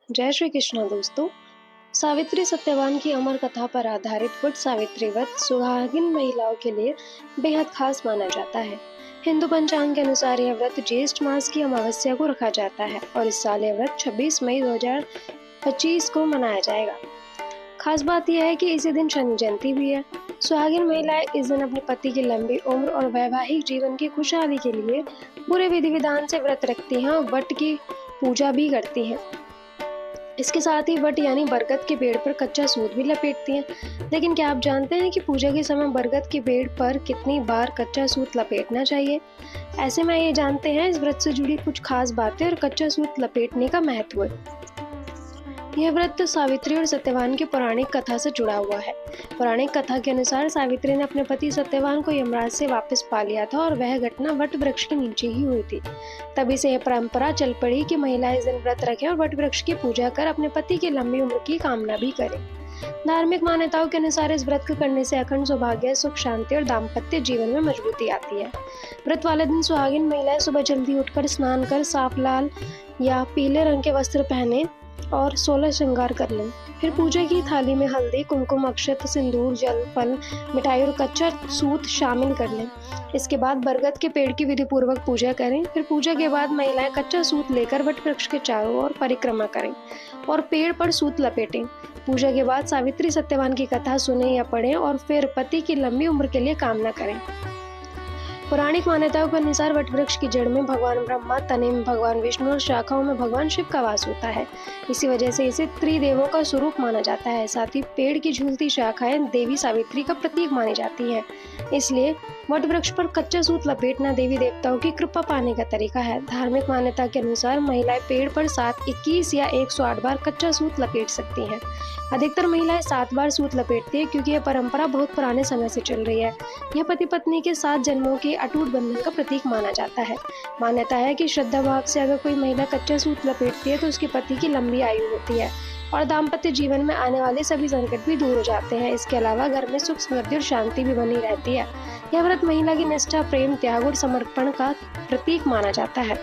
जय श्री कृष्ण दोस्तों। सावित्री सत्यवान की अमर कथा पर आधारित वट सावित्री व्रत सुहागिन महिलाओं के लिए बेहद खास माना जाता है। हिंदू पंचांग के अनुसार यह व्रत ज्येष्ठ मास की अमावस्या को रखा जाता है और इस साल यह व्रत 26 मई 2025 को मनाया जाएगा। खास बात यह है कि इसी दिन शनि जयंती भी है। सुहागिन महिलाएं इस दिन अपने पति की लंबी उम्र और वैवाहिक जीवन की खुशहाली के लिए पूरे विधि विधान से व्रत रखती हैं और वट की पूजा भी करती हैं। इसके साथ ही वट यानी बरगद के पेड़ पर कच्चा सूत भी लपेटती हैं। लेकिन क्या आप जानते हैं कि पूजा के समय बरगद के पेड़ पर कितनी बार कच्चा सूत लपेटना चाहिए? ऐसे में ये जानते हैं इस व्रत से जुड़ी कुछ खास बातें और कच्चा सूत लपेटने का महत्व। यह व्रत सावित्री और सत्यवान की पौराणिक कथा से जुड़ा हुआ है। पौराणिक कथा के अनुसार सावित्री ने अपने पति सत्यवान को यमराज से वापस पा लिया था और वह घटना वट वृक्ष के नीचे ही हुई थी। तभी से यह परंपरा चल पड़ी कि महिलाएं इस दिन व्रत रखें और वट वृक्ष की पूजा कर अपने पति की लंबी उम्र की कामना भी करें। धार्मिक मान्यताओं के अनुसार इस व्रत को करने से अखंड सौभाग्य, सुख शांति और दाम्पत्य जीवन में मजबूती आती है। व्रत वाले दिन सुहागिन महिलाएं सुबह जल्दी उठकर स्नान कर साफ लाल या पीले रंग के वस्त्र पहने और 16 श्रृंगार कर लें। फिर पूजा की थाली में हल्दी, कुमकुम, अक्षत, सिंदूर, जल, फल, मिठाई और कच्चा सूत शामिल कर लें। इसके बाद बरगद के पेड़ की विधि पूर्वक पूजा करें। फिर पूजा के बाद महिलाएं कच्चा सूत लेकर वट वृक्ष के चारों ओर परिक्रमा करें और पेड़ पर सूत लपेटें। पूजा के बाद सावित्री सत्यवान की कथा सुने या पढ़ें और फिर पति की लंबी उम्र के लिए कामना करें। पौराणिक मान्यताओं के अनुसार वट वृक्ष की जड़ में भगवान ब्रह्मा, तने में भगवान विष्णु और शाखाओं में भगवान शिव का वास होता है। इसी वजह से इसे त्रिदेवों का स्वरूप माना जाता है। साथ ही पेड़ की झूलती शाखाएं देवी सावित्री का प्रतीक मानी जाती हैं। इसलिए वट वृक्ष पर कच्चा सूत लपेटना देवी देवताओं की कृपा पाने का तरीका है। धार्मिक मान्यता के अनुसार महिलाएं पेड़ पर 7, 21 या 108 बार कच्चा सूत लपेट सकती हैं। अधिकतर महिलाएं 7 बार सूत लपेटती है क्योंकि यह परंपरा बहुत पुराने समय से चल रही है। यह पति पत्नी के 7 जन्मों के अटूट बंधन का प्रतीक माना जाता है। मान्यता है कि श्रद्धा भाव से अगर कोई महिला कच्चा सूत लपेटती है तो उसके पति की लंबी आयु होती है और दाम्पत्य जीवन में आने वाले सभी संकट भी दूर हो जाते हैं। इसके अलावा घर में सुख समृद्धि और शांति भी बनी रहती है। यह व्रत महिला की निष्ठा, प्रेम, त्याग और समर्पण का प्रतीक माना जाता है।